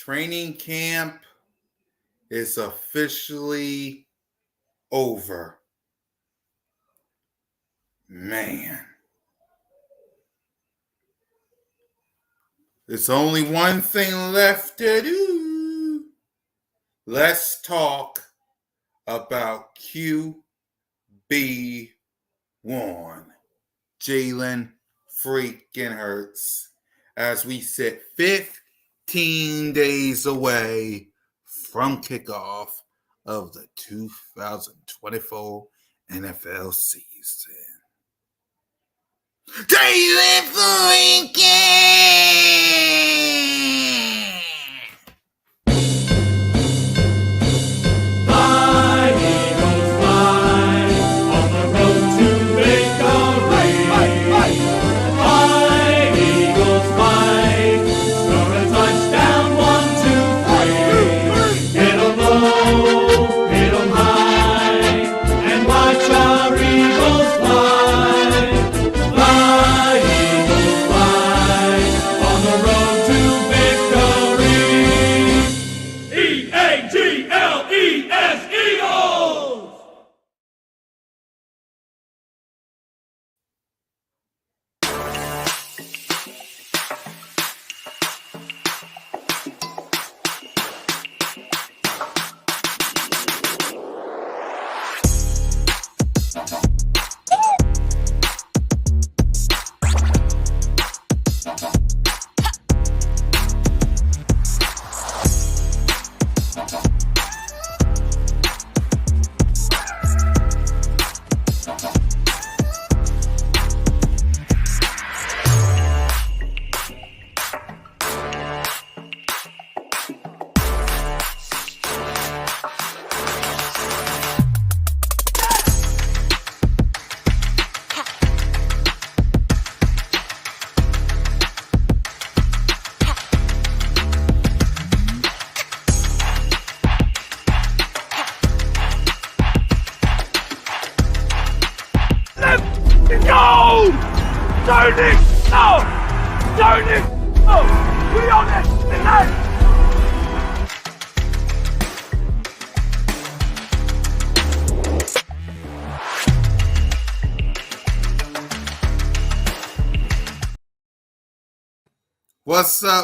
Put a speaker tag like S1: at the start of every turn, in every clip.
S1: Training camp is officially over. Man. There's only one thing left to do. Let's talk about QB1, Jalen freaking Hurts, as we sit 15 days away from kickoff of the 2024 NFL season. Jalen freaking!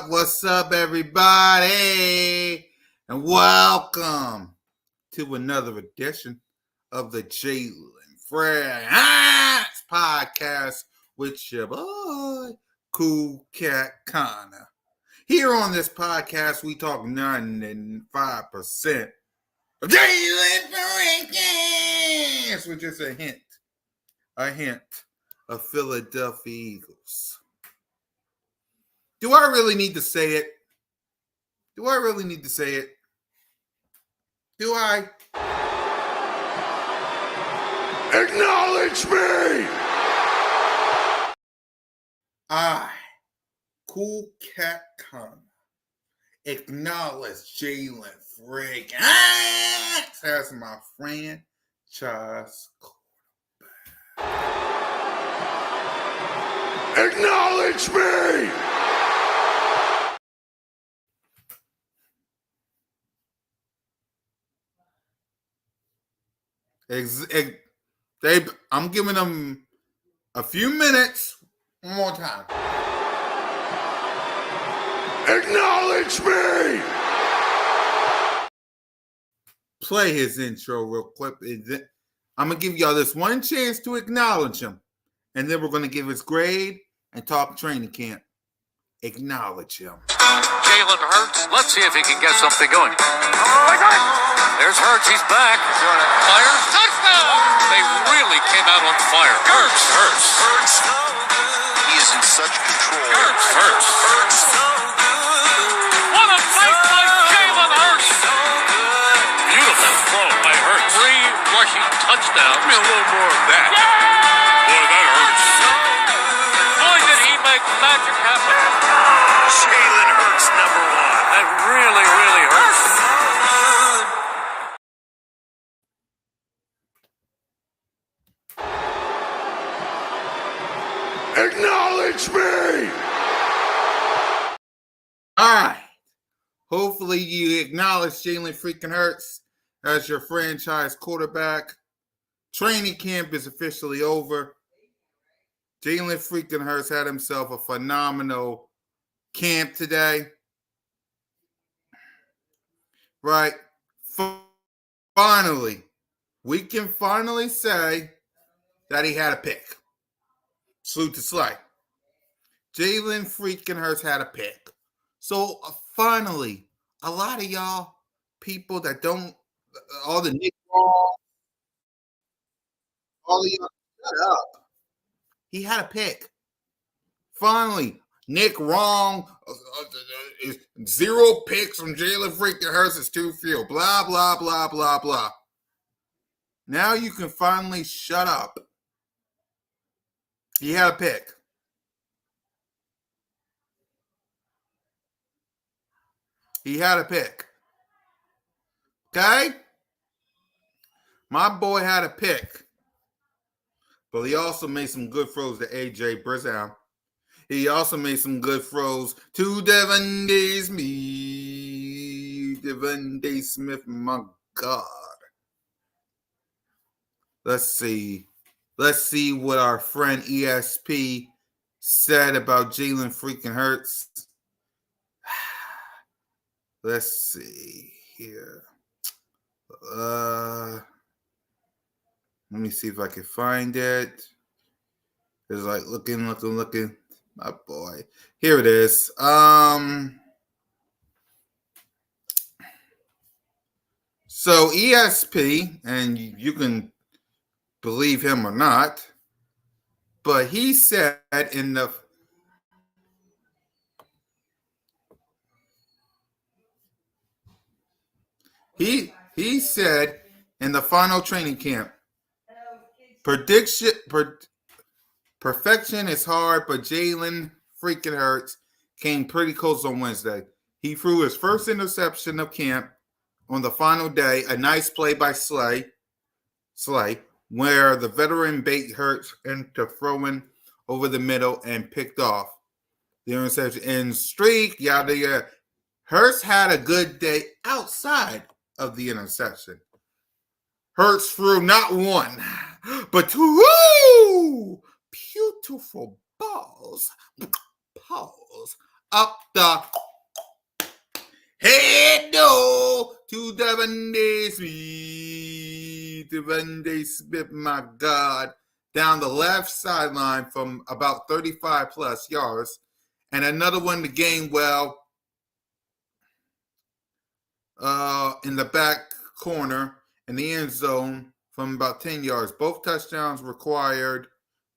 S1: What's up, everybody? And welcome to another edition of the Jalen Friends podcast with your boy, Cool Cat Connor. Here on this podcast, we talk 95% of Jalen Friends with just a hint of Philadelphia Eagles. Do I really need to say it? Do I?
S2: Acknowledge me!
S1: I, Cool Cat Connor, acknowledge Jalen Frick as my franchise quarterback.
S2: Acknowledge me!
S1: I'm giving them a few minutes. One more time.
S2: Acknowledge me!
S1: Play his intro real quick. I'm going to give y'all this one chance to acknowledge him. And then we're going to give his grade and talk training camp. Acknowledge him.
S3: Jalen Hurts. Let's see if he can get something going. There's Hurts. He's back. Fire. Touchdown. They really came out on fire. Hurts.
S2: He is in such control.
S3: Hurts. What a play by Jalen Hurts. Beautiful throw by Hurts. 3 rushing touchdowns. Give me a little more of that. Boy, that hurts. Boy, did he make magic happen.
S2: Jalen Hurts, number 1.
S3: That really hurts.
S2: Acknowledge me!
S1: All right. Hopefully you acknowledge Jalen freaking Hurts as your franchise quarterback. Training camp is officially over. Jalen freaking Hurts had himself a phenomenal camp today. Right? Finally, we can finally say that he had a pick. Salute to Slay. Jalen freaking Hurts had a pick. So finally, a lot of y'all people that don't, all the Nick Wrong, all of y'all, shut up. He had a pick. Finally, Nick Wrong, 0 picks from Jalen freaking Hurts is too few. Blah, blah, blah, blah, blah. Now you can finally shut up. He had a pick. He had a pick. Okay? My boy had a pick. But he also made some good throws to A.J. Brown. He also made some good throws to Devin Smith. Devin Smith, my God. Let's see. Let's see what our friend ESP said about Jalen freaking Hurts. Let's see here. Let me see if I can find it. It's like looking. My boy. Here it is. So ESP, and you can believe him or not, but he said in the he said in the final training camp, perfection is hard, but Jalen freaking Hurts came pretty close on Wednesday. He threw his first interception of camp on the final day, a nice play by Slay, where the veteran bait Hurts into throwing over the middle and picked off the interception. And streak, yada yada. Hurts had a good day outside of the interception. Hurts threw not one, but 2 beautiful balls up the head to Devin Smith. Devin Smith, my God, down the left sideline from about 35 plus yards. And another one to gain well in the back corner in the end zone from about 10 yards. Both touchdowns required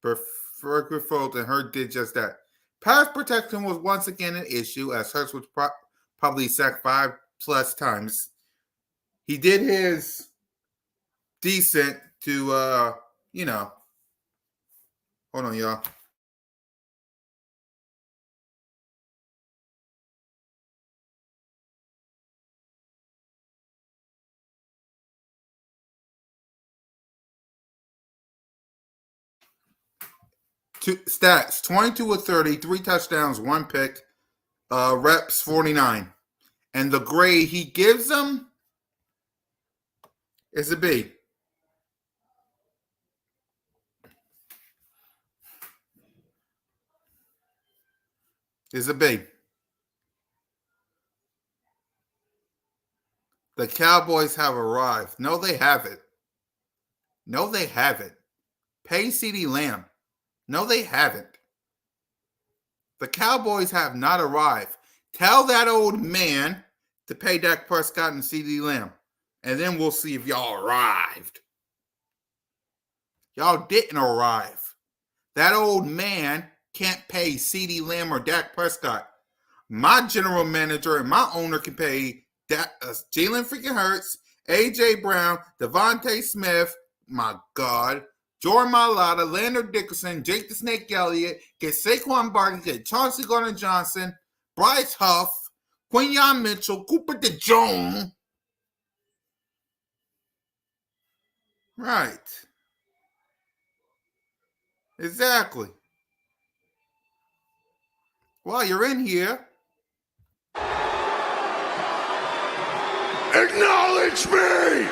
S1: for Fold, and Hurts did just that. Pass protection was once again an issue, as Hurts was probably sacked 5+ times. He did his decent to, hold on, y'all. Stats: 22 of 30, 3 touchdowns, 1 pick, reps 49. And the grade he gives them is a B. Is a B. The Cowboys have arrived. No, they haven't. No, they haven't. Pay CeeDee Lamb. No, they haven't. The Cowboys have not arrived. Tell that old man to pay Dak Prescott and CeeDee Lamb. And then we'll see if y'all arrived. Y'all didn't arrive. That old man can't pay CeeDee Lamb or Dak Prescott. My general manager and my owner can pay Jalen freaking Hurts, A.J. Brown, Devontae Smith, my God, Jordan Mailata, Leonard Dickerson, Jake the Snake Elliott, get Saquon Barkley, get Chauncey Gardner-Johnson, Bryce Huff, Quinyon Mitchell, Cooper DeJong. Right. Exactly. While you're in here,
S2: Acknowledge me!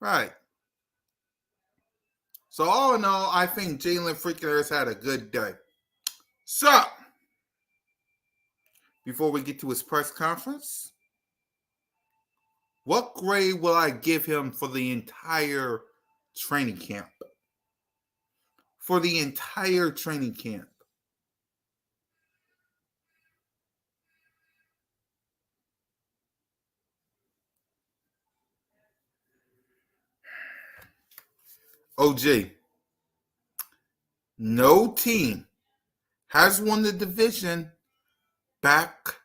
S1: Right. So all in all, I think Jalen freaking Hurts had a good day. So, before we get to his press conference, what grade will I give him for the entire training camp? For the entire training camp. OG, no team has won the division back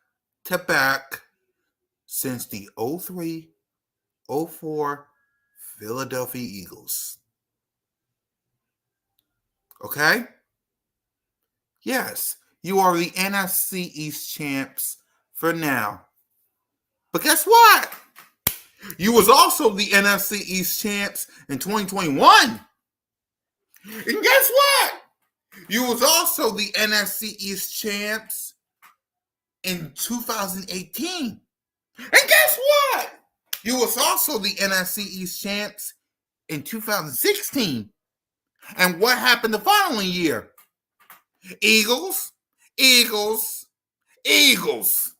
S1: to back since the 03-04 Philadelphia Eagles. Okay? Yes, you are the NFC East champs for now. But guess what? You was also the NFC East champs in 2021. And guess what? You was also the NFC East champs in 2018. And guess what? You was also the NFC East champs in 2016. And what happened the following year? Eagles, Eagles, Eagles.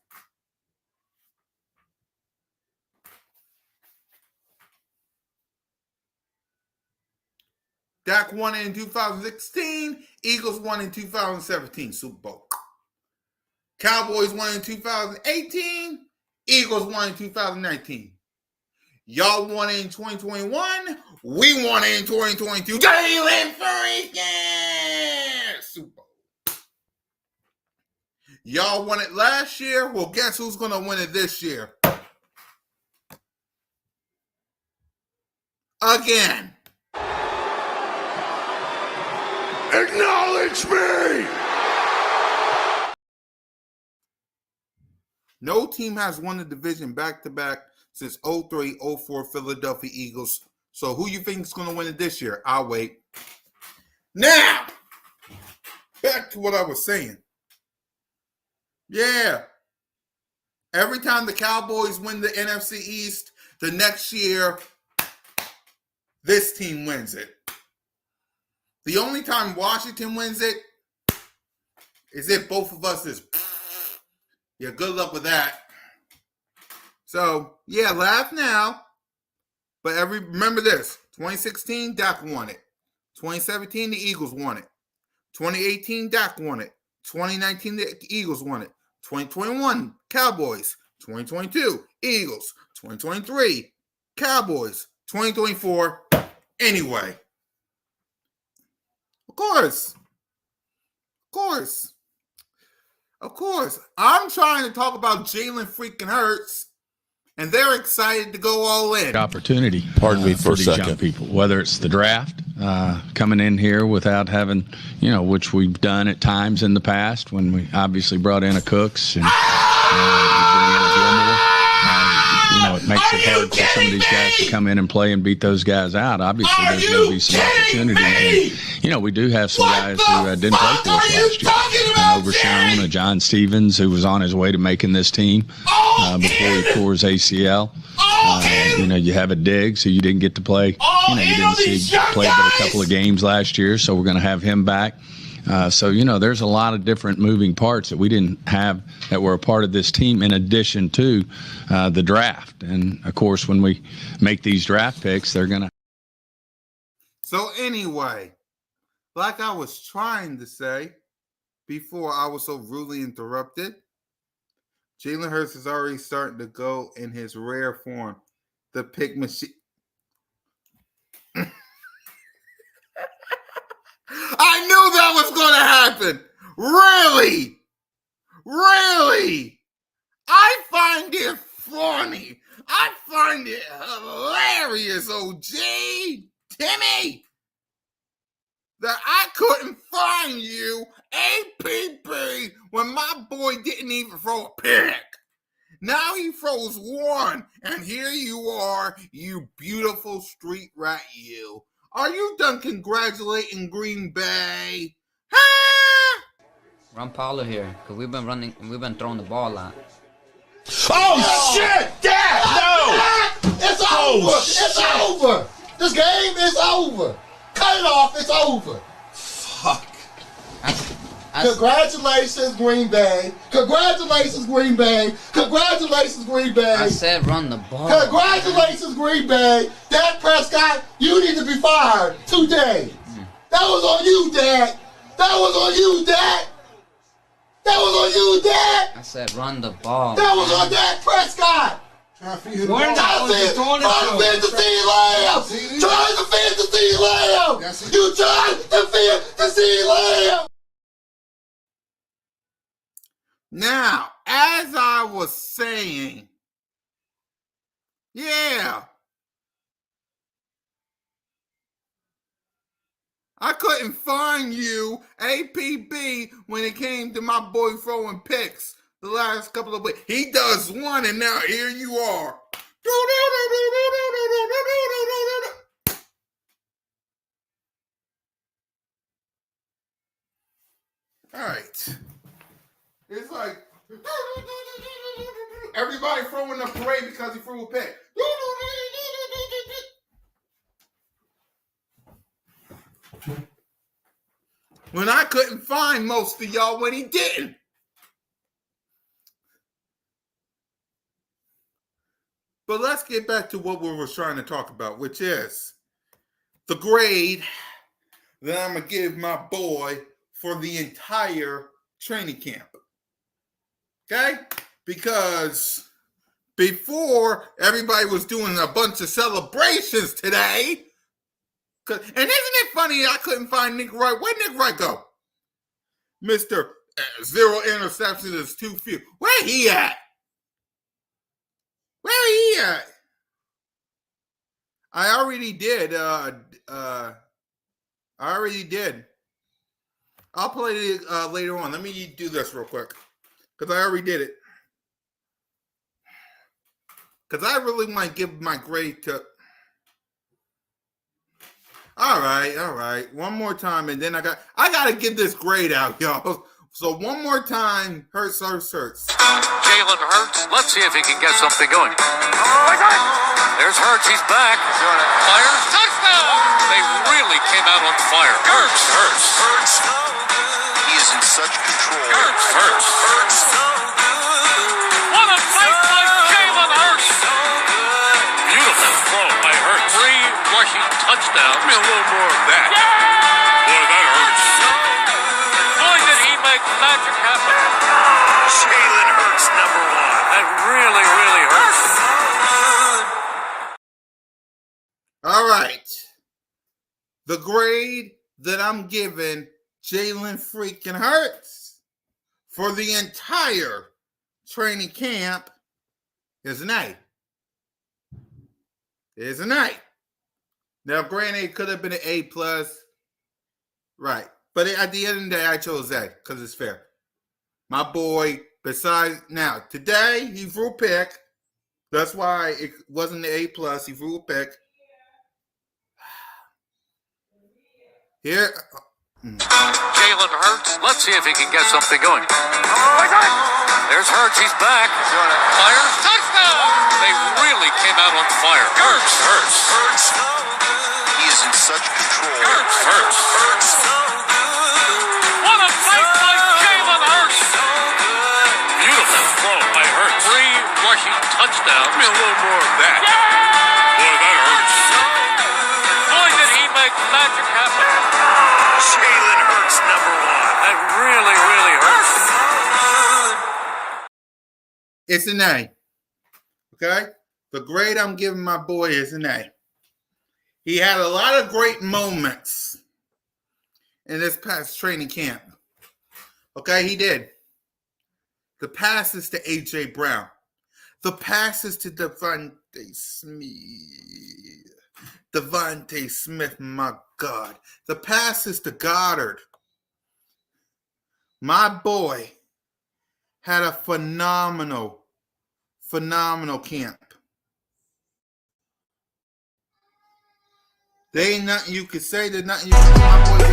S1: Dak won it in 2016. Eagles won in 2017 Super Bowl. Cowboys won in 2018. Eagles won in 2019. Y'all won it in 2021. We won it in 2022. Jalen freaking Super Bowl. Y'all won it last year. Well, guess who's going to win it this year? Again.
S2: Acknowledge me!
S1: No team has won the division back-to-back since 03-04 Philadelphia Eagles. So who you think is going to win it this year? I'll wait. Now, back to what I was saying. Yeah. Every time the Cowboys win the NFC East, the next year, this team wins it. The only time Washington wins it is if both of us is, yeah, good luck with that. So, yeah, laugh now. But remember this, 2016, Dak won it. 2017, the Eagles won it. 2018, Dak won it. 2019, the Eagles won it. 2021, Cowboys. 2022, Eagles. 2023, Cowboys. 2024, anyway. Of course. I'm trying to talk about Jalen freaking Hurts, and they're excited to go all in.
S4: Opportunity.
S5: Pardon me for a
S4: these
S5: second.
S4: young people, whether it's the draft, coming in here without having, which we've done at times in the past when we obviously brought in a Cooks and we bring in a Gilmore. It makes it hard for some of these guys to come in and play and beat those guys out. Obviously, there's going to be some opportunity. And, we do have some guys who didn't play for us last year. And Overshown, John Stevens, who was on his way to making this team before he tore his ACL. You have a Diggs who you didn't get to play. You didn't see play but a couple of games last year, so we're going to have him back. There's a lot of different moving parts that we didn't have that were a part of this team in addition to the draft. And, of course, when we make these draft picks, they're going to.
S1: So anyway, like I was trying to say before I was so rudely interrupted, Jalen Hurts is already starting to go in his rare form, the pick machine. I knew that was going to happen. Really? I find it funny. I find it hilarious, OG. Timmy, that I couldn't find you APP when my boy didn't even throw a pick. Now he throws one, and here you are, you beautiful street rat you. Are you done congratulating Green Bay? Huh?
S6: Run Paulo here, because we've been throwing the ball a lot.
S2: Oh, shit! Dad! No!
S5: It's over! It's over! This game is over! Cut it off, it's over!
S2: Fuck.
S5: Congratulations, Green Bay! Congratulations, Green Bay! Congratulations, Green Bay!
S6: I said run the ball.
S5: Congratulations, Green Bay! Dak Prescott, you need to be fired today! That was on you, Dak! That was on you, Dak! That was on you, Dak!
S6: I said run the ball.
S5: That was on Dak Prescott! Trying to defend the CeeDee Lamb! Trying to defend the CeeDee Lamb! You trying to defend the CeeDee Lamb!
S1: Now, as I was saying, yeah, I couldn't find you, APB, when it came to my boy throwing picks the last couple of weeks. He does one, and now here you are. All right. It's like everybody throwing a parade because he threw a pick. When I couldn't find most of y'all when he didn't. But let's get back to what we were trying to talk about, which is the grade that I'm going to give my boy for the entire training camp. Okay? Because before, everybody was doing a bunch of celebrations today. And isn't it funny I couldn't find Nick Wright? Where'd Nick Wright go? Mr. 0 interceptions is too few. Where he at? Where he at? I already did. I already did. I'll play it later on. Let me do this real quick. Because I already did it. Because I really want to give my grade to... All right. One more time, and then I got to get this grade out, y'all. So one more time, Hurts.
S3: Jalen Hurts. Let's see if he can get something going. There's Hurts. He's back. Fires. Touchdown. They really came out on fire. Hurts.
S2: He is in such control.
S3: Hurts. What a fight by Jalen Hurts. Beautiful throw by Hurts. 3 rushing touchdowns. Give me a little more of that. Boy, that hurts. Boy, did he make magic happen.
S2: Jalen Hurts, number 1.
S3: That really, really hurts.
S1: All right. The grade that I'm giving Jalen freaking Hurts for the entire training camp is an A. It's an A. Now, granted, it could have been an A+. Right. But at the end of the day, I chose A because it's fair. My boy, besides, now, today, he threw a pick. That's why it wasn't the A+. He threw a pick. Here.
S3: Jalen Hurts. Let's see if he can get something going. There's Hurts. He's back. Fires. Touchdown. They really came out on fire. Hurts.
S2: He is in such control.
S3: Hurts. What a fight by Jalen Hurts. Beautiful throw by Hurts. 3 rushing touchdowns. Give me a little more of that. Boy, that hurts. Boy, did he make magic happen.
S2: Jalen Hurts, number 1.
S3: That really, really hurts.
S1: It's an A. Okay? The grade I'm giving my boy is an A. He had a lot of great moments in this past training camp. Okay, he did. The passes to A.J. Brown. The passes to Devontae Smith, my God. The passes to Goddard. My boy had a phenomenal camp. There ain't nothing you could say. There's nothing you can say. My boy.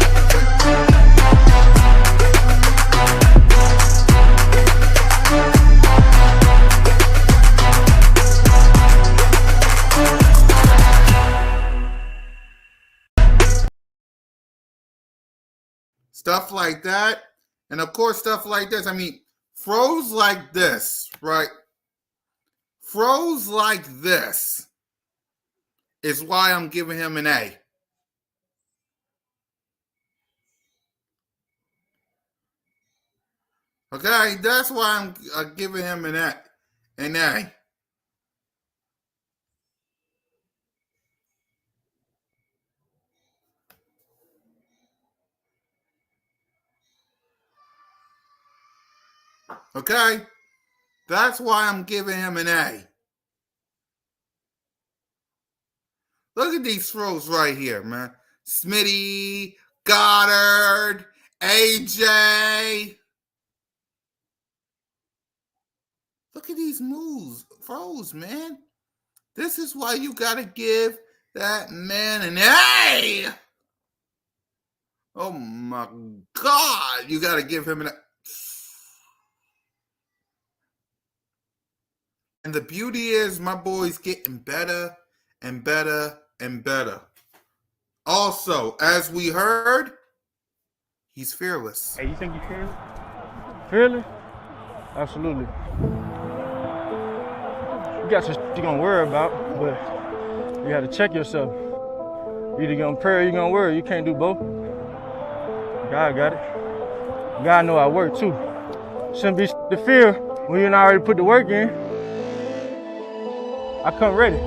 S1: Stuff like that. And of course, stuff like this. I mean, throws like this, right? Throws like this is why I'm giving him an A. Okay, that's why I'm giving him an A. An A. Okay, that's why I'm giving him an A. Look at these throws right here, man. Smitty, Goddard, AJ. Look at these moves, throws, man. This is why you got to give that man an A. Oh, my God. You got to give him an A. And the beauty is my boy's getting better and better and better. Also, as we heard, he's fearless.
S7: Hey, you think you fearless? Fearless? Absolutely. You got some shit you're gonna worry about, but you gotta check yourself. You're either gonna pray or you're gonna worry. You can't do both. God got it. God know I work too. Shouldn't be to fear when you already put the work in. I come ready.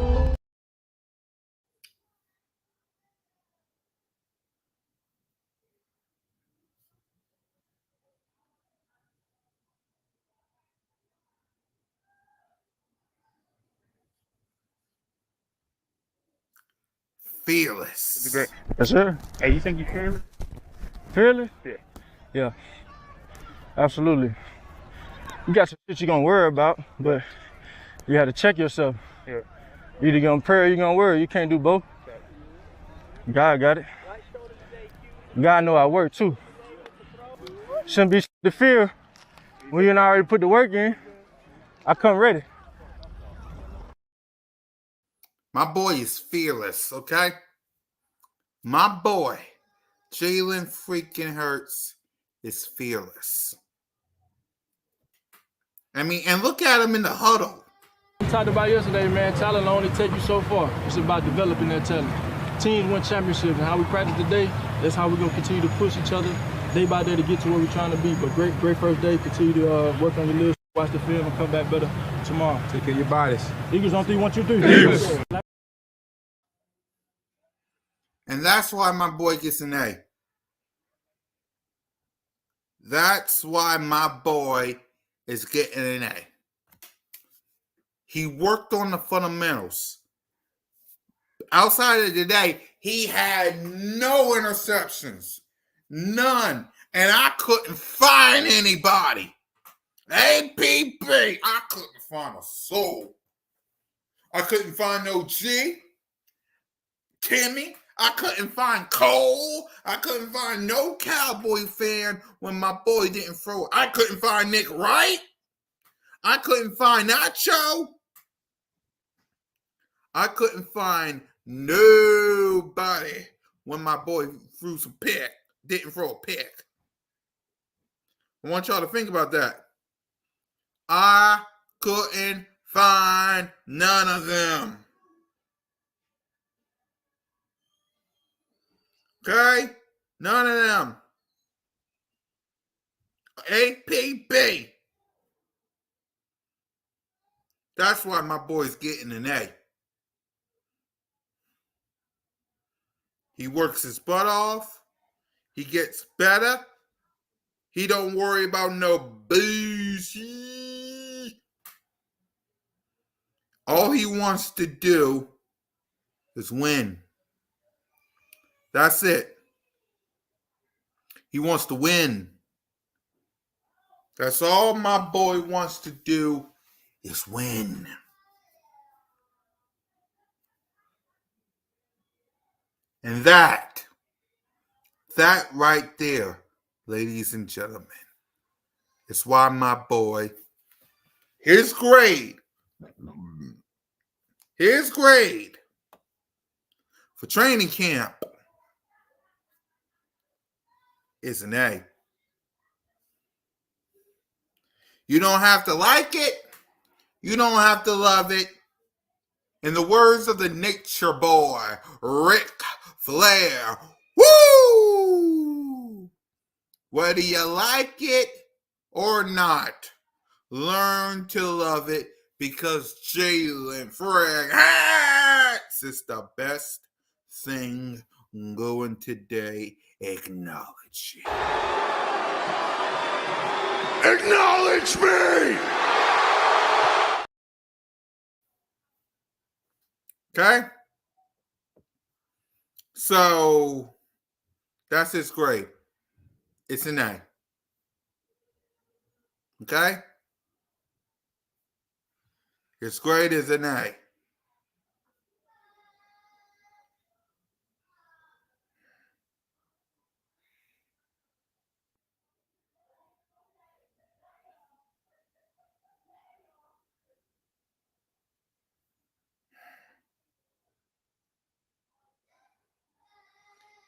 S1: Fearless.
S7: Great. Yes, sir. Hey, you think you fearless? Fearless? Yeah. Absolutely. You got some shit you're gonna worry about, but you have to check yourself. Yeah. You're either gonna pray or you're gonna worry. You can't do both. God got it. God know I work too. Shouldn't be to fear when you already put the work in. I come ready.
S1: My boy is fearless, okay? My boy, Jalen freaking Hurts, is fearless. I mean, and look at him in the huddle.
S7: We talked about yesterday, man. Talent will only take you so far. It's about developing that talent. Teams win championships, and how we practice today, that's how we're going to continue to push each other day by day to get to where we're trying to be. But great first day. Continue to work on your list, watch the film, and come back better tomorrow.
S8: Take care of your bodies.
S7: Eagles on 3, 1, 2, 3.
S1: And that's why my boy gets an A. That's why my boy is getting an A. He worked on the fundamentals. Outside of today, he had no interceptions. None. And I couldn't find anybody. APP, I couldn't find a soul. I couldn't find no G, Timmy. I couldn't find Cole. I couldn't find no Cowboy fan when my boy didn't throw it. I couldn't find Nick Wright. I couldn't find Nacho. I couldn't find nobody when my boy threw some pick, didn't throw a pick. I want y'all to think about that. I couldn't find none of them. Okay? None of them. APB. That's why my boy's getting an A. He works his butt off. He gets better. He don't worry about no bullshit. All he wants to do is win. That's it. He wants to win. That's all my boy wants to do is win. And that right there, ladies and gentlemen, is why my boy, his grade for training camp is an A. You don't have to like it. You don't have to love it. In the words of the nature boy, Ric Flair, woo! Whether you like it or not, learn to love it because Jalen Hurts is the best thing going today. Acknowledge it.
S2: Acknowledge me!
S1: Okay? So that's his grade. It's an A. Okay? His grade is an A.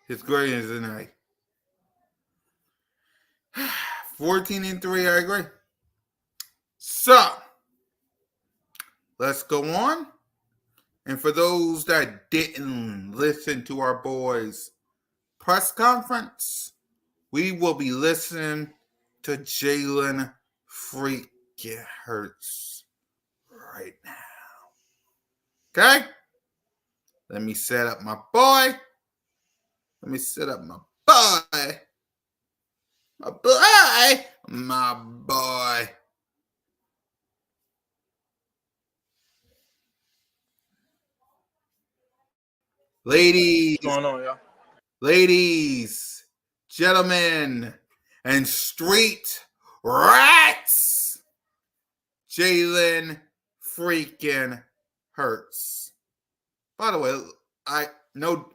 S1: His grade is an A. 14-3, I agree. So, let's go on. And for those that didn't listen to our boys' press conference, we will be listening to Jalen freaking Hurts right now. Okay? Let me set up my boy. Let me set up my boy. My boy. My boy. Ladies.
S7: What's going on, y'all?
S1: Ladies, gentlemen, and street rats, Jalen freaking Hurts. By the way, I know.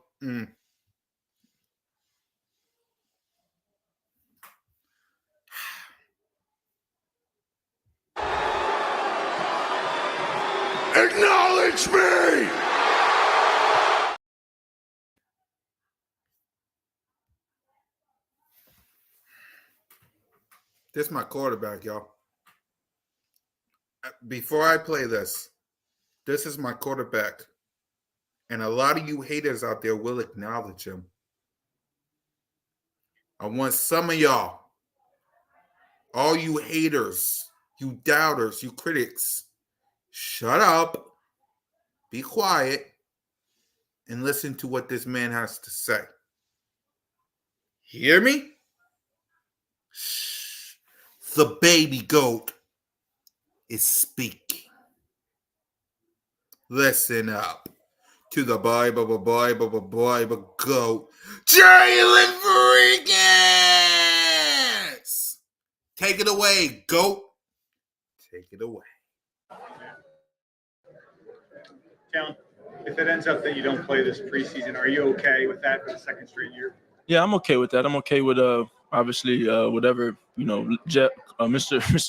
S2: Acknowledge me!
S1: This is my quarterback, y'all. Before I play this is my quarterback. And a lot of you haters out there will acknowledge him. I want some of y'all, all you haters, you doubters, you critics, shut up, be quiet, and listen to what this man has to say. Hear me? Shh. The baby goat is speaking. Listen up to the Bible goat, Jalen Freakins! Take it away, goat. Take it away.
S8: Jalen, if it ends up that you don't play this preseason, are you okay with that for the second straight year?
S7: Yeah, I'm okay with that. I'm okay with obviously whatever Mr.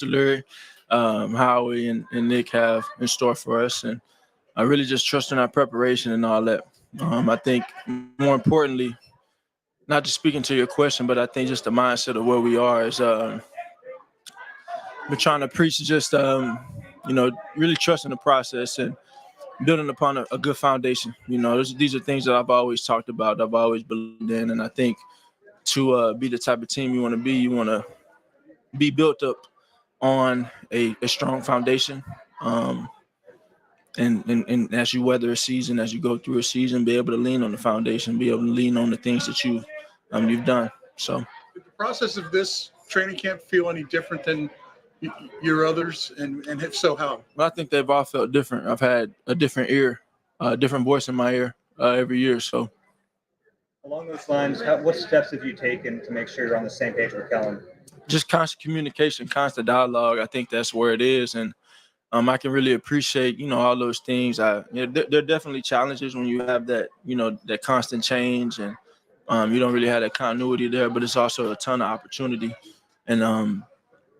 S7: Lurie, Howie, and Nick have in store for us, and I really just trust in our preparation and all that. I think more importantly, not just speaking to your question, but I think just the mindset of where we are is we're trying to preach just really trusting the process and building upon a good foundation. These are things that I've always talked about, I've always believed in, and I think to be the type of team you want to be built up on a strong foundation. And as you weather a season, as you go through a season, be able to lean on the foundation, be able to lean on the things that you've done. So,
S8: Did the process of this training camp feel any different than your others, and if so, how?
S7: I think they've all felt different. I've had a different ear, a different voice in my ear every year. So,
S9: along those lines, what steps have you taken to make sure you're on the same page with Kellen?
S7: Just constant communication, constant dialogue. I think that's where it is, and I can really appreciate, all those things. There are definitely challenges when you have that, that constant change, and you don't really have that continuity there. But it's also a ton of opportunity, and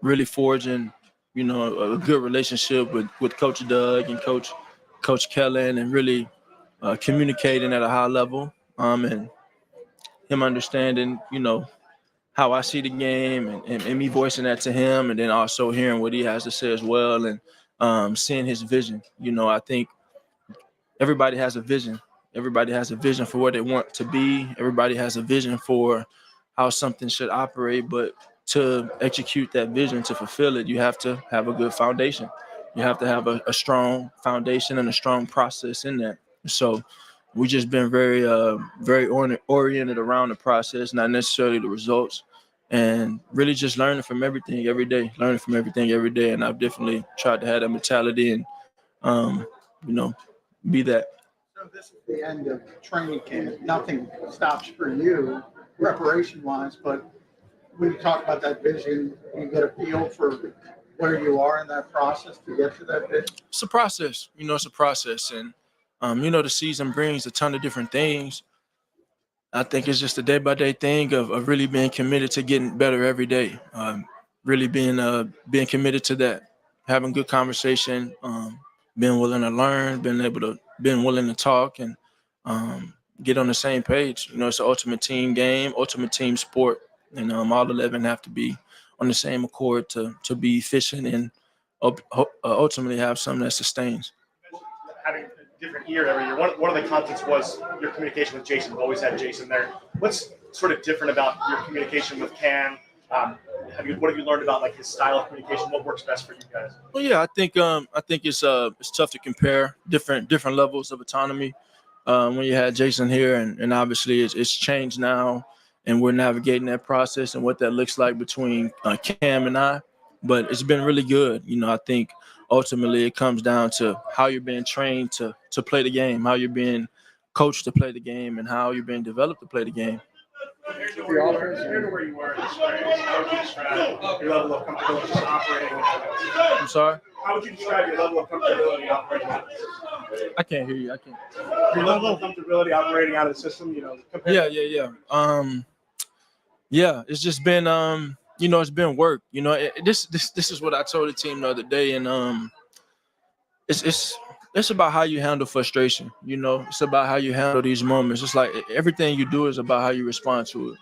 S7: really forging, a good relationship with Coach Doug and Coach Kellen, and really communicating at a high level, and him understanding, how I see the game and me voicing that to him, and then also hearing what he has to say as well, and seeing his vision. I think everybody has a vision. Everybody has a vision for what they want to be. Everybody has a vision for how something should operate, but to execute that vision, to fulfill it, you have to have a good foundation. You have to have a strong foundation and a strong process in that. So we just been very oriented around the process, not necessarily the results, and really just learning from everything every day, And I've definitely tried to have that mentality and, um, you know, be that.
S8: So this is the end of training camp. Nothing stops for you preparation-wise, but when you talk about that vision, you get a feel for where you are in that process to get to that vision.
S7: It's a process, it's a process. And, the season brings a ton of different things. I think it's just a day by day thing of really being committed to getting better every day. Really being committed to that, having good conversation, being willing to learn, being willing to talk and get on the same page. It's an ultimate team game, ultimate team sport, and all 11 have to be on the same accord to be efficient and ultimately have something that sustains.
S10: Having a different year every year. One of the constants was your communication with Jason. We've always had Jason there. What's sort of different about your communication with Cam? What have you learned about like his style of communication? What works best for you guys?
S7: Well, yeah, I think it's tough to compare different levels of autonomy. When you had Jason here, and obviously it's changed now, and we're navigating that process and what that looks like between Cam and I. But it's been really good. I think ultimately it comes down to how you're being trained to play the game, how you're being coached to play the game, and how you're being developed to play the game.
S10: Compared to where you were in the spring, how would you describe your level of comfortability just operating?
S7: I'm sorry?
S10: How would you describe your level of comfortability operating out of the system?
S7: I can't hear you. I can't.
S10: Your level of comfortability operating out of the system,
S7: Yeah. Yeah, it's just been it's been work. This is what I told the team the other day, and it's about how you handle frustration. It's about how you handle these moments. It's like everything you do is about how you respond to it.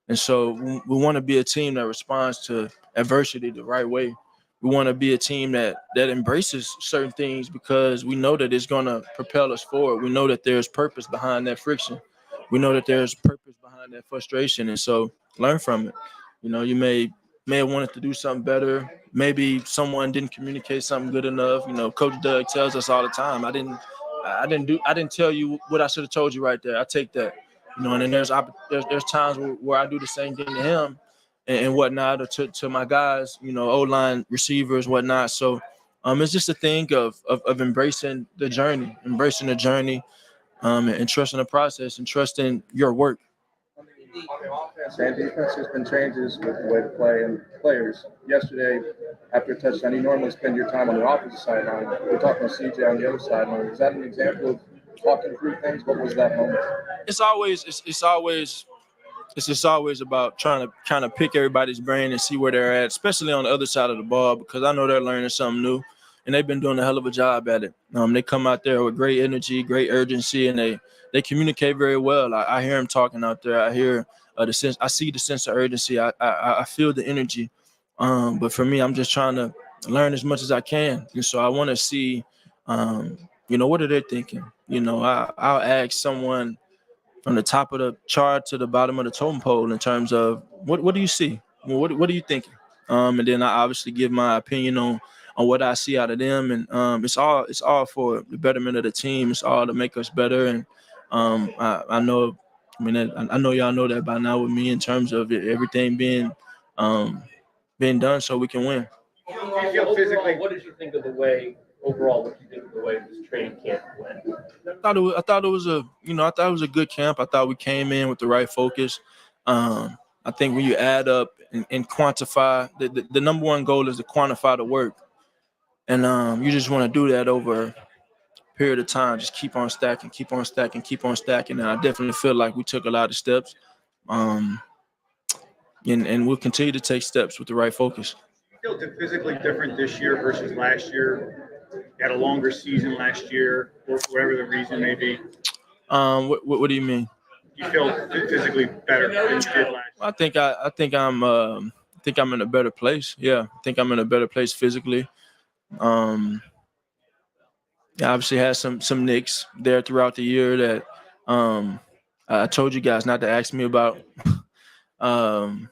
S7: And so we want to be a team that responds to adversity the right way. We want to be a team that embraces certain things because we know that it's going to propel us forward. We know that there's purpose behind that friction. We know that there's purpose behind that frustration. And so learn from it. You may have wanted to do something better. Maybe someone didn't communicate something good enough. Coach Doug tells us all the time, I didn't tell you what I should have told you right there. I take that. And then there's times where I do the same thing to him and whatnot, or to my guys, O-line receivers, whatnot. So it's just a thing of embracing the journey, and trusting the process and trusting your work.
S9: On the offense and defense, there's been changes with the way to play and players. Yesterday, after a touchdown, you normally spend your time on the offensive sideline. We're talking about CJ on the other sideline. Is that an example of talking through things? What was that moment?
S7: It's just always about trying to kind of pick everybody's brain and see where they're at, especially on the other side of the ball, because I know they're learning something new, and they've been doing a hell of a job at it. They come out there with great energy, great urgency, and they communicate very well. I hear them talking out there. I hear the sense. I see the sense of urgency. I feel the energy. But for me, I'm just trying to learn as much as I can, and so I want to see, what are they thinking? I'll ask someone from the top of the chart to the bottom of the totem pole in terms of what do you see? What are you thinking? And then I obviously give my opinion on what I see out of them, and it's all for the betterment of the team. It's all to make us better, and I know y'all know that by now with me in terms of everything being done so we can win.
S11: Do you feel physically? What did you think of the way overall? What do you think of the way this training camp went?
S7: I thought it was a good camp. I thought we came in with the right focus. I think when you add up and quantify, the number one goal is to quantify the work, and you just want to do that over a period of time. Just keep on stacking. And I definitely feel like we took a lot of steps, and we'll continue to take steps with the right focus.
S10: You feel physically different this year versus last year? You had a longer season last year, or whatever the reason may be.
S7: What do you mean?
S10: You feel physically better than you did last year?
S7: I think I'm in a better place. Yeah, I think I'm in a better place physically. Um, I obviously had some nicks there throughout the year that I told you guys not to ask me about. Um,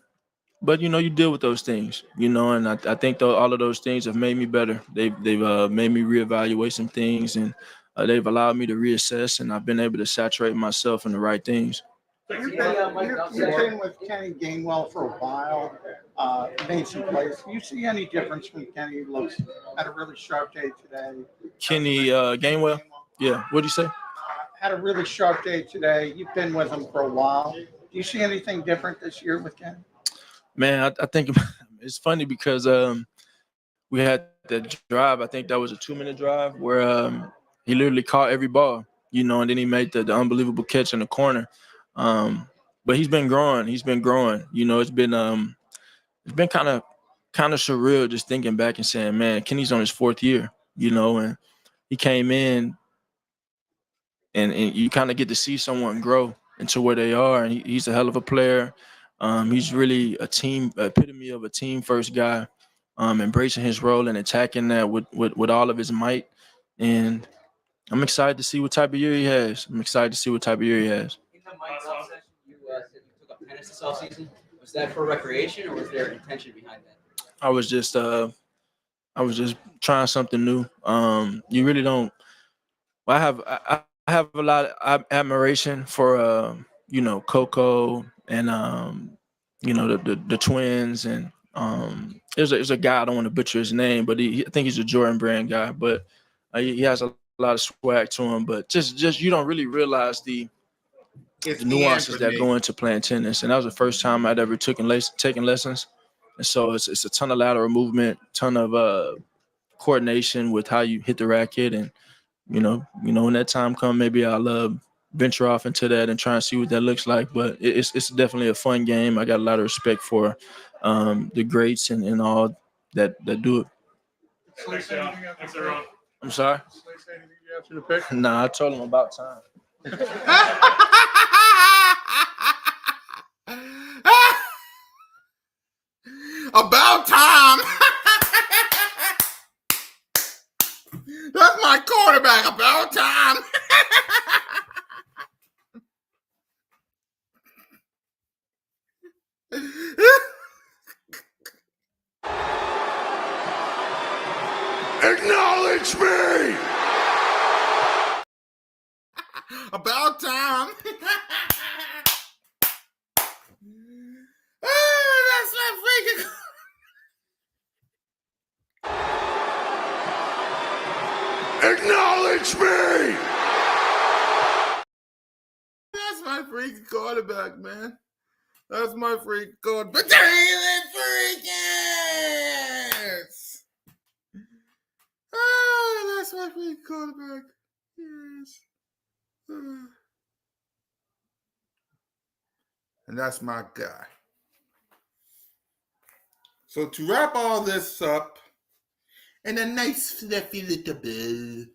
S7: but you deal with those things, and I think all of those things have made me better. They've made me reevaluate some things, and they've allowed me to reassess, and I've been able to saturate myself in the right things.
S8: You've been with Kenny Gainwell for a while, made some plays. Do you see any difference when Kenny looks at a really sharp day today?
S7: Kenny Gainwell, yeah. What do you say?
S8: Had a really sharp day today. You've been with him for a while. Do you see anything different this year with Kenny?
S7: Man, I think it's funny because we had that drive. I think that was a 2-minute drive where he literally caught every ball, and then he made the unbelievable catch in the corner. But he's been growing. He's been growing. It's been kind of surreal just thinking back and saying, man, Kenny's on his 4th year, and he came in and you kind of get to see someone grow into where they are. And he's a hell of a player. He's really a team epitome of a team first guy, embracing his role and attacking that with all of his might. And I'm excited to see what type of year he has. In the mindset session, you said you took up tennis this offseason. Was that for recreation or was there intention behind that? I was just trying something new. You really don't. Well, I have a lot of admiration for Coco and the twins, and there's a guy, I don't want to butcher his name, but I think he's a Jordan Brand guy, but he has a lot of swag to him. But just you don't really realize the nuances that go into playing tennis, and that was the first time I'd ever taken lessons, and so it's a ton of lateral movement, ton of coordination with how you hit the racket, and when that time comes, maybe I'll venture off into that and try and see what that looks like. But it's definitely a fun game. I got a lot of respect for the greats and all that do it. I'm sorry. Nah, I told him about time.
S1: About time. That's my quarterback. About time.
S2: Acknowledge me!
S1: About time. That's my freaking.
S2: Acknowledge me!
S1: That's my freaking quarterback, man. That's my freaking quarterback. Jalen Freakins! Oh, that's my freaking quarterback. Yes. And that's my guy. So to wrap all this up in a nice fluffy little bow,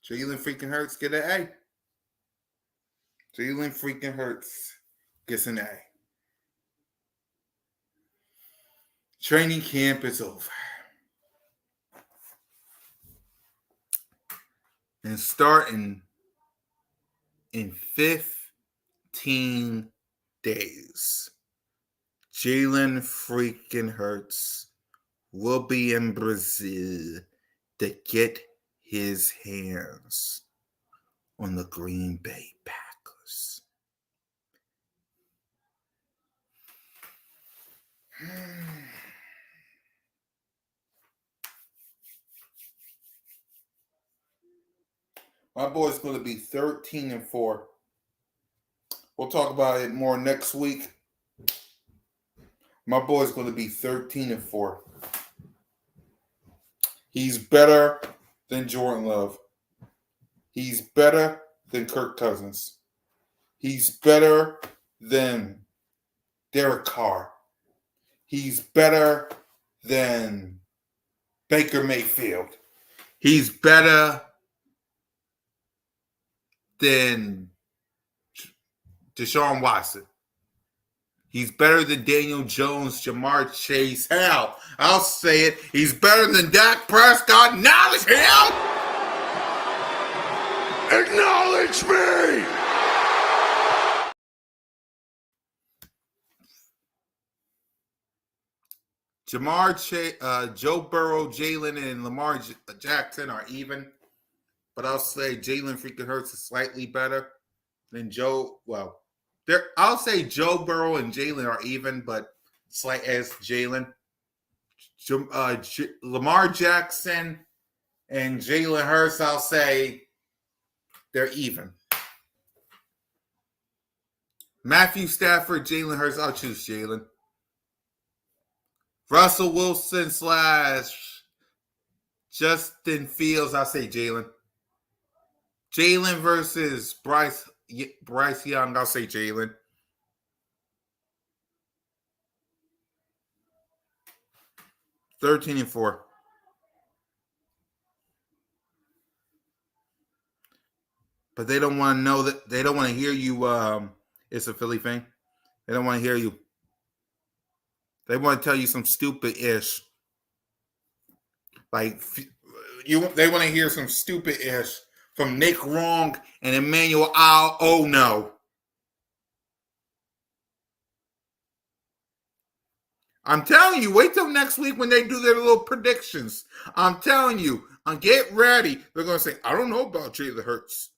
S1: Jalen freaking Hurts get an A. Jalen freaking Hurts gets an A. Training camp is over. And starting in 15 days, Jalen freaking Hurts will be in Brazil to get his hands on the Green Bay Packers. My boy's going to be 13-4. We'll talk about it more next week. My boy's going to be 13-4. He's better than Jordan Love. He's better than Kirk Cousins. He's better than Derek Carr. He's better than Baker Mayfield. He's better than Deshaun Watson. He's better than Daniel Jones, Jamar Chase. Hell, I'll say it. He's better than Dak Prescott. Acknowledge him.
S2: Acknowledge me!
S1: Jamar Chase, Joe Burrow, Jalen, and Lamar Jackson are even. But I'll say Jalen freaking Hurts is slightly better than Joe. Well, I'll say Joe Burrow and Jalen are even, but slight as Jalen. Lamar Jackson and Jalen Hurts, I'll say they're even. Matthew Stafford, Jalen Hurts, I'll choose Jalen. Russell Wilson / Justin Fields, I'll say Jalen. Jalen versus Bryce Young, I'll say Jalen. (13-4). But they don't want to know that. They don't want to hear you. It's a Philly thing. They don't want to hear you. They want to tell you some stupid ish. Like they want to hear some stupid ish from Nick Wrong and Emmanuel Al. Oh no. I'm telling you, wait till next week when they do their little predictions. I'm telling you, get ready. They're going to say, I don't know about Jalen Hurts.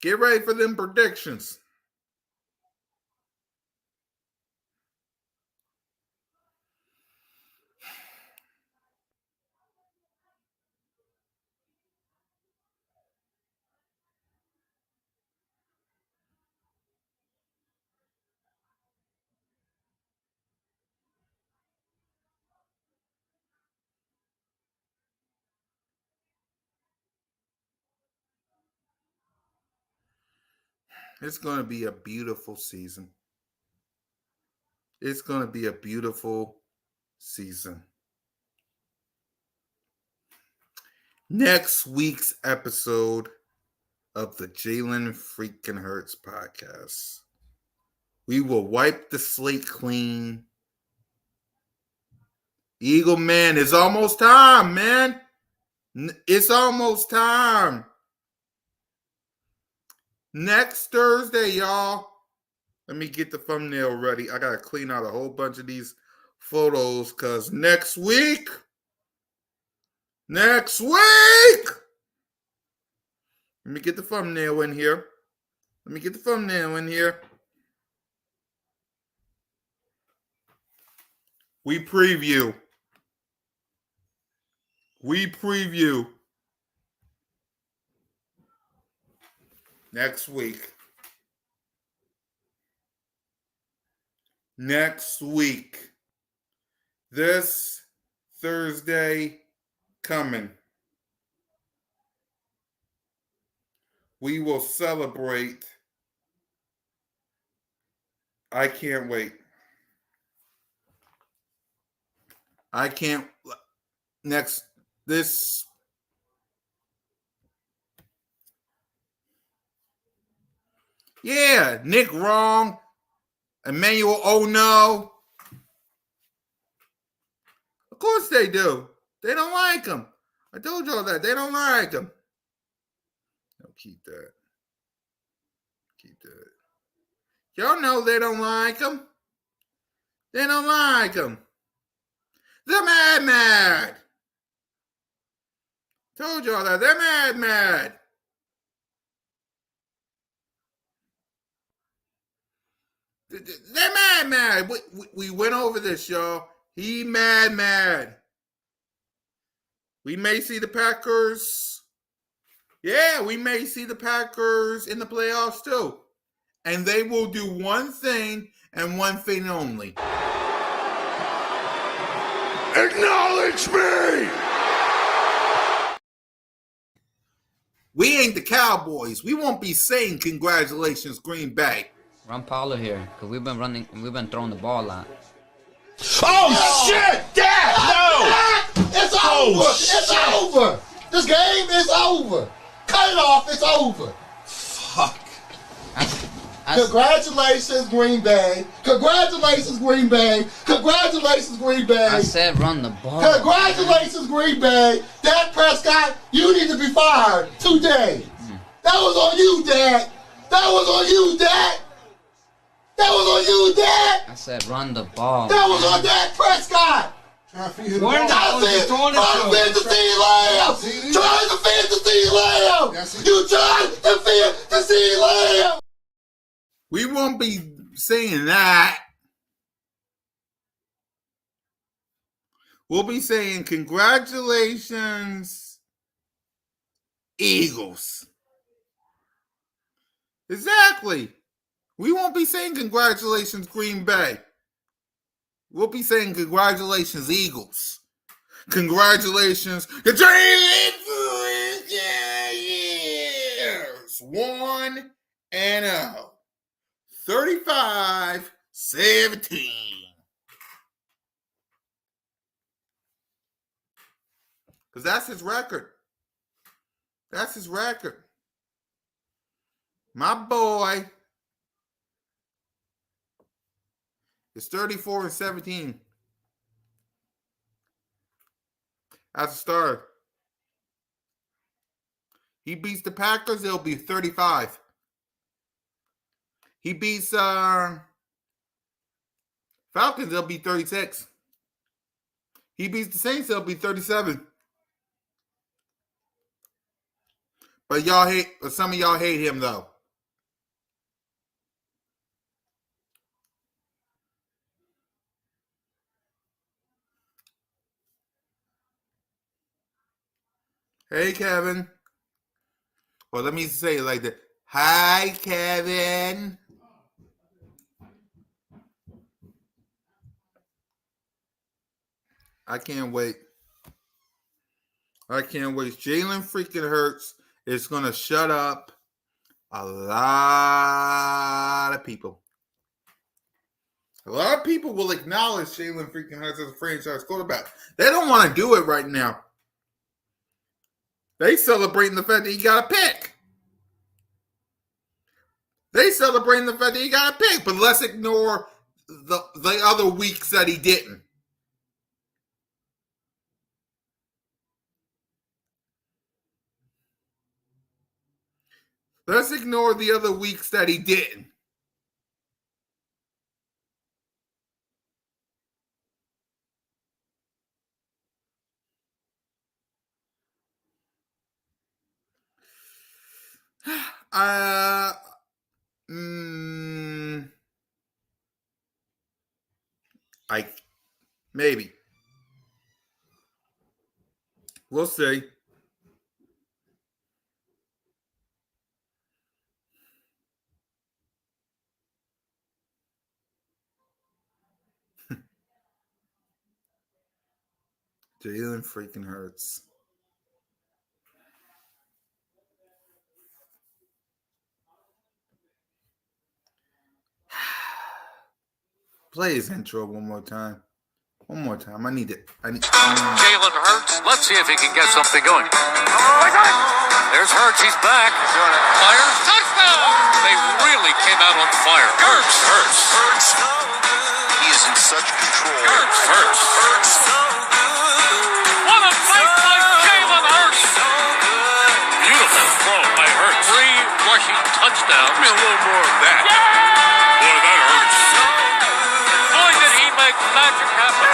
S1: Get ready for them predictions. It's going to be a beautiful season. It's going to be a beautiful season. Next week's episode of the Jalen freaking Hurts podcast, we will wipe the slate clean. Eagle Man, it's almost time, man. It's almost time. Next Thursday, y'all. Let me get the thumbnail ready. I got to clean out a whole bunch of these photos because next week. Let me get the thumbnail in here. We preview. Next week. This Thursday coming. We will celebrate. I can't wait. Yeah, Nick Wrong, Emmanuel Oh no. Of course they do. They don't like him. I told y'all that. They don't like him. No, keep that. Y'all know they don't like him. They're mad. Told y'all that. They're mad. They're mad. We went over this, y'all. He mad. We may see the Packers. Yeah, we may see the Packers in the playoffs too. And they will do one thing and one thing only.
S2: Acknowledge me!
S1: We ain't the Cowboys. We won't be saying congratulations, Green Bay.
S6: Run Paulo here, because we've been throwing the ball a lot.
S2: Oh, shit! Dad! No!
S5: It's over! This game is over. Cut it off. It's over.
S1: Fuck.
S5: Congratulations, Green Bay. Congratulations, Green Bay. Congratulations, Green Bay.
S6: I said run the ball.
S5: Congratulations, Green Bay. Dak Prescott, you need to be fired today. That was on you, Dak. That was on you, Dak. That was on you, Dak.
S6: I said run the ball.
S5: That was on Dak Prescott.
S12: Trying to feed him
S5: Trying to feed the CeeDee Lamb. Trying to feed the CeeDee Lamb. You trying to feed the CeeDee Lamb.
S1: We won't be saying that. We'll be saying congratulations, Eagles. Exactly. We won't be saying congratulations, Green Bay. We'll be saying congratulations, Eagles. Congratulations, the years 1-0. 35-17. Because that's his record. That's his record. My boy is 34-17. As a starter. He beats the Packers, it'll be 35. He beats Falcons, it'll be 36. He beats the Saints, it'll be 37. But some of y'all hate him though. Hey, Kevin. Well, let me say it like that. Hi, Kevin. I can't wait. I can't wait. Jalen freaking Hurts is going to shut up a lot of people. A lot of people will acknowledge Jalen freaking Hurts as a franchise quarterback. They don't want to do it right now. They celebrating the fact that he got a pick. They celebrating the fact that he got a pick, but let's ignore the other weeks that he didn't. Let's ignore the other weeks that he didn't. Maybe. We'll see. Jalen freaking Hurts. Play his intro one more time. One more time. I need it.
S3: Jalen Hurts. Let's see if he can get something going. There's Hurts. He's back. Fire. Touchdown. They really came out on fire. Hurts.
S2: He is in such control.
S3: Hurts. What a play by Jalen Hurts. Beautiful throw by Hurts. 3 rushing touchdowns. Give me a little more of that. Boy, that hurts. Boy, did he make magic happen.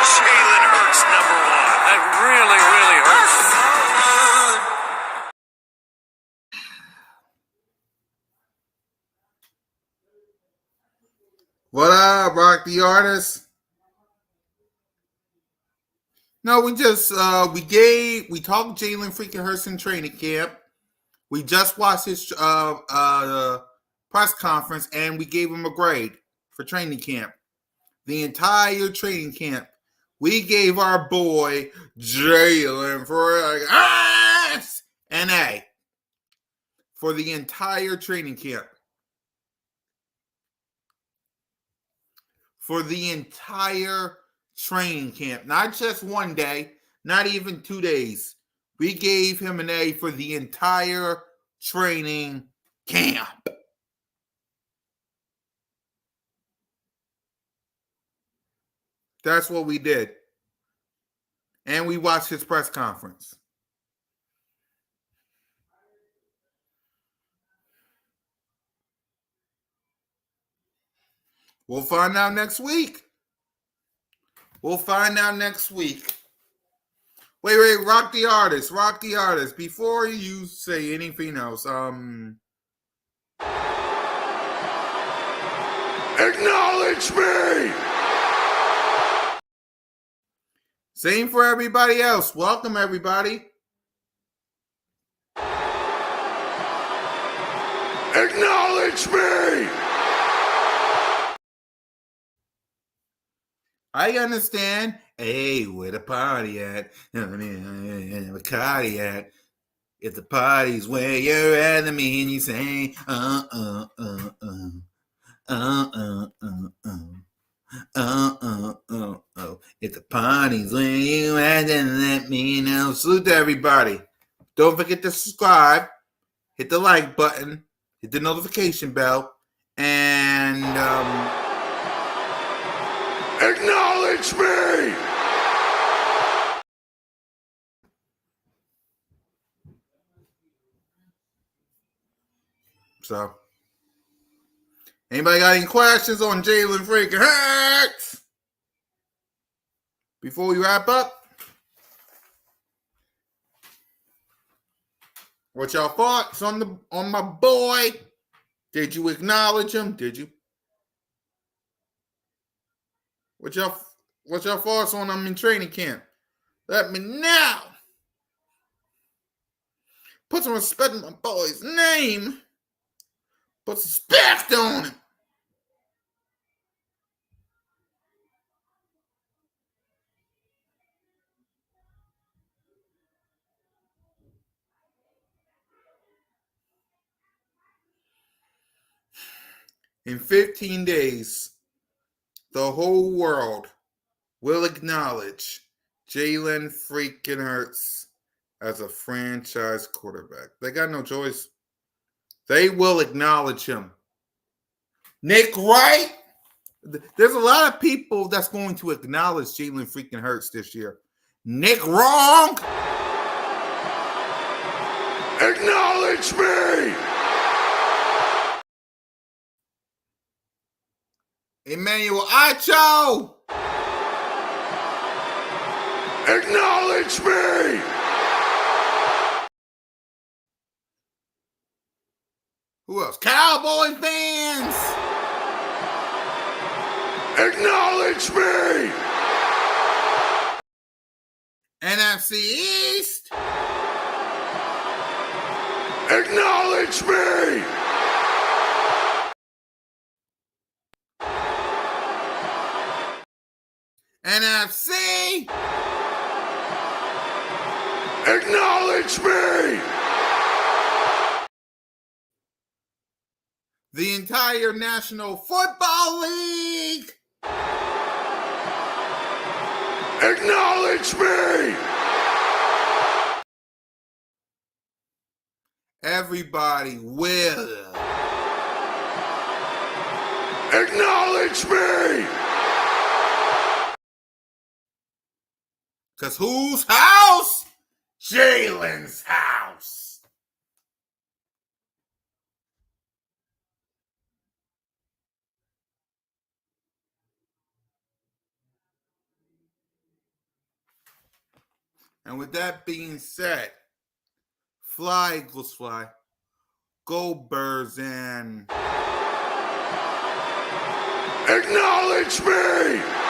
S2: Jalen Hurts, number 1.
S3: That really, really hurts.
S1: What up, Rock the Artist? No, we just we talked Jalen freaking Hurts in training camp. We just watched his press conference and we gave him a grade for training camp. The entire training camp, we gave our boy Jalen for an A for the entire training camp. For the entire training camp. Not just one day, not even 2 days. We gave him an A for the entire training camp. That's what we did. And we watched his press conference. We'll find out next week. We'll find out next week. Wait, rock the artist. Rock the artist. Before you say anything else,
S2: Acknowledge me!
S1: Same for everybody else. Welcome, everybody.
S2: Acknowledge me!
S1: I understand. Hey, where the party at? Where party at? If the party's where you're at, that mean you say, If the party's where you at, then let me know. Salute to everybody. Don't forget to subscribe, hit the like button, hit the notification bell, and
S2: Acknowledge me!
S1: so. Anybody got any questions on Jalen freaking Hurts? Before we wrap up, what y'all thoughts on my boy? Did you acknowledge him? Did you? What y'all thoughts on him in training camp? Let me know. Put some respect on my boy's name. Put some respect on him. In 15 days, the whole world will acknowledge Jalen freaking Hurts as a franchise quarterback. They got no choice. They will acknowledge him. Nick Wright? There's a lot of people that's going to acknowledge Jalen freaking Hurts this year. Nick wrong?
S2: Acknowledge me!
S1: Emmanuel Acho!
S2: Acknowledge me!
S1: Who else? Cowboy fans!
S2: Acknowledge me!
S1: NFC East!
S2: Acknowledge me!
S1: NFC!
S2: Acknowledge me!
S1: The entire National Football League!
S2: Acknowledge me!
S1: Everybody will.
S2: Acknowledge me!
S1: Because whose house? Jalen's house. And with that being said, fly, Eagles, fly. Go, Birds, and
S2: Acknowledge me!